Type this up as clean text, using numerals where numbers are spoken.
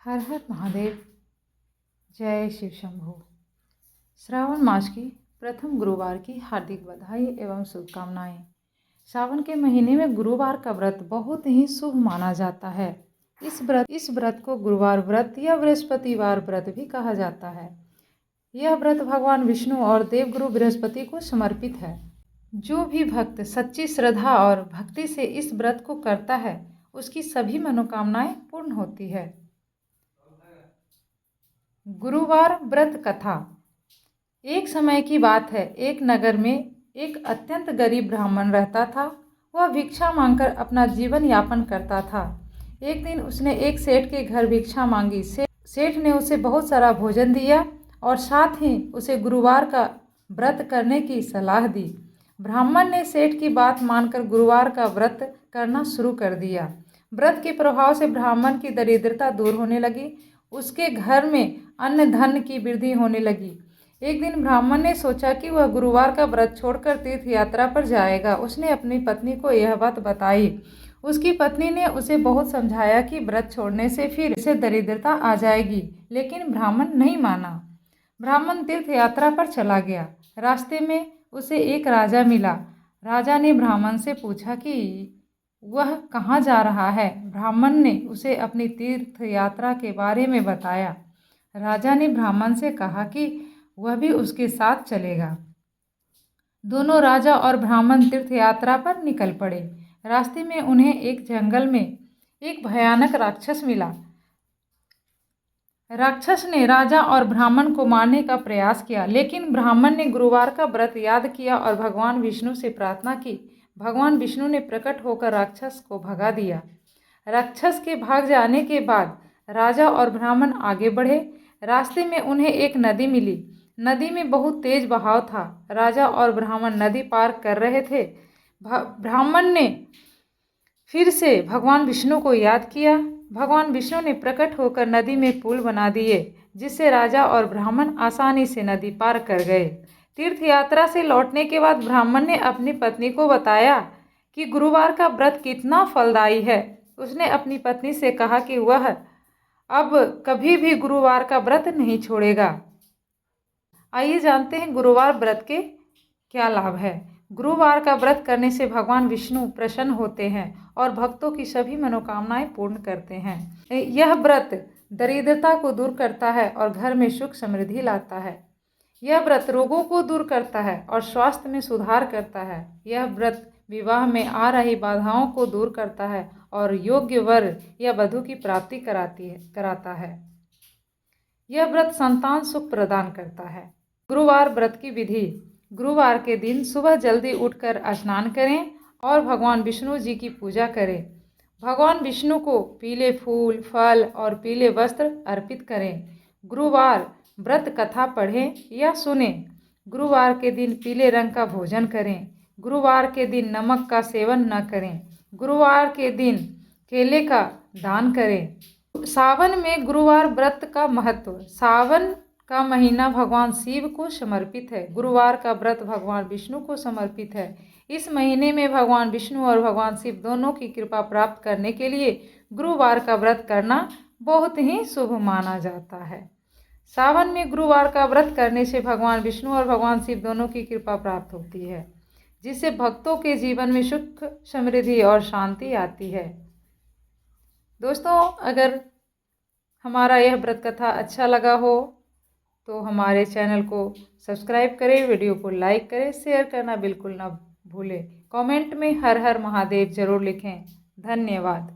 हर हर महादेव। जय शिव शंभू। श्रावण मास की प्रथम गुरुवार की हार्दिक बधाई एवं शुभकामनाएं। सावन के महीने में गुरुवार का व्रत बहुत ही शुभ माना जाता है। इस व्रत को गुरुवार व्रत या बृहस्पतिवार व्रत भी कहा जाता है। यह व्रत भगवान विष्णु और देवगुरु बृहस्पति को समर्पित है। जो भी भक्त सच्ची श्रद्धा और भक्ति से इस व्रत को करता है, उसकी सभी मनोकामनाएं पूर्ण होती है। गुरुवार व्रत कथा। एक समय की बात है, एक नगर में एक अत्यंत गरीब ब्राह्मण रहता था। वह भिक्षा मांगकर अपना जीवन यापन करता था। एक दिन उसने एक सेठ के घर भिक्षा मांगी। सेठ ने उसे बहुत सारा भोजन दिया और साथ ही उसे गुरुवार का व्रत करने की सलाह दी। ब्राह्मण ने सेठ की बात मानकर गुरुवार का व्रत करना शुरू कर दिया। व्रत के प्रभाव से ब्राह्मण की दरिद्रता दूर होने लगी। उसके घर में अन्न धन की वृद्धि होने लगी। एक दिन ब्राह्मण ने सोचा कि वह गुरुवार का व्रत छोड़कर तीर्थ यात्रा पर जाएगा। उसने अपनी पत्नी को यह बात बताई। उसकी पत्नी ने उसे बहुत समझाया कि व्रत छोड़ने से फिर से दरिद्रता आ जाएगी, लेकिन ब्राह्मण नहीं माना। ब्राह्मण तीर्थ यात्रा पर चला गया। रास्ते में उसे एक राजा मिला। राजा ने ब्राह्मण से पूछा कि वह कहाँ जा रहा है। ब्राह्मण ने उसे अपनी तीर्थ यात्रा के बारे में बताया। राजा ने ब्राह्मण से कहा कि वह भी उसके साथ चलेगा। दोनों राजा और ब्राह्मण तीर्थ यात्रा पर निकल पड़े। रास्ते में उन्हें एक जंगल में एक भयानक राक्षस मिला। राक्षस ने राजा और ब्राह्मण को मारने का प्रयास किया, लेकिन ब्राह्मण ने गुरुवार का व्रत याद किया और भगवान विष्णु से प्रार्थना की। भगवान विष्णु ने प्रकट होकर राक्षस को भगा दिया। राक्षस के भाग जाने के बाद राजा और ब्राह्मण आगे बढ़े। रास्ते में उन्हें एक नदी मिली। नदी में बहुत तेज बहाव था। राजा और ब्राह्मण नदी पार कर रहे थे। ब्राह्मण ने फिर से भगवान विष्णु को याद किया। भगवान विष्णु ने प्रकट होकर नदी में पुल बना दिए, जिससे राजा और ब्राह्मण आसानी से नदी पार कर गए। तीर्थ यात्रा से लौटने के बाद ब्राह्मण ने अपनी पत्नी को बताया कि गुरुवार का व्रत कितना फलदायी है। उसने अपनी पत्नी से कहा कि वह अब कभी भी गुरुवार का व्रत नहीं छोड़ेगा। आइए जानते हैं गुरुवार व्रत के क्या लाभ है। गुरुवार का व्रत करने से भगवान विष्णु प्रसन्न होते हैं और भक्तों की सभी मनोकामनाएं पूर्ण करते हैं। यह व्रत दरिद्रता को दूर करता है और घर में सुख समृद्धि लाता है। यह व्रत रोगों को दूर करता है और स्वास्थ्य में सुधार करता है। यह व्रत विवाह में आ रही बाधाओं को दूर करता है और योग्य वर या वधू की प्राप्ति कराता है। यह व्रत संतान सुख प्रदान करता है। गुरुवार व्रत की विधि। गुरुवार के दिन सुबह जल्दी उठकर स्नान करें और भगवान विष्णु जी की पूजा करें। भगवान विष्णु को पीले फूल, फल और पीले वस्त्र अर्पित करें। गुरुवार व्रत कथा पढ़ें या सुनें। गुरुवार के दिन पीले रंग का भोजन करें। गुरुवार के दिन नमक का सेवन न करें। गुरुवार के दिन केले का दान करें। सावन में गुरुवार व्रत का महत्व। सावन का महीना भगवान शिव को समर्पित है। गुरुवार का व्रत भगवान विष्णु को समर्पित है। इस महीने में भगवान विष्णु और भगवान शिव दोनों की कृपा प्राप्त करने के लिए गुरुवार का व्रत करना बहुत ही शुभ माना जाता है। सावन में गुरुवार का व्रत करने से भगवान विष्णु और भगवान शिव दोनों की कृपा प्राप्त होती है, जिससे भक्तों के जीवन में सुख, समृद्धि और शांति आती है। दोस्तों, अगर हमारा यह व्रत कथा अच्छा लगा हो तो हमारे चैनल को सब्सक्राइब करें, वीडियो को लाइक करें, शेयर करना बिल्कुल ना भूलें। कमेंट में हर हर महादेव जरूर लिखें। धन्यवाद।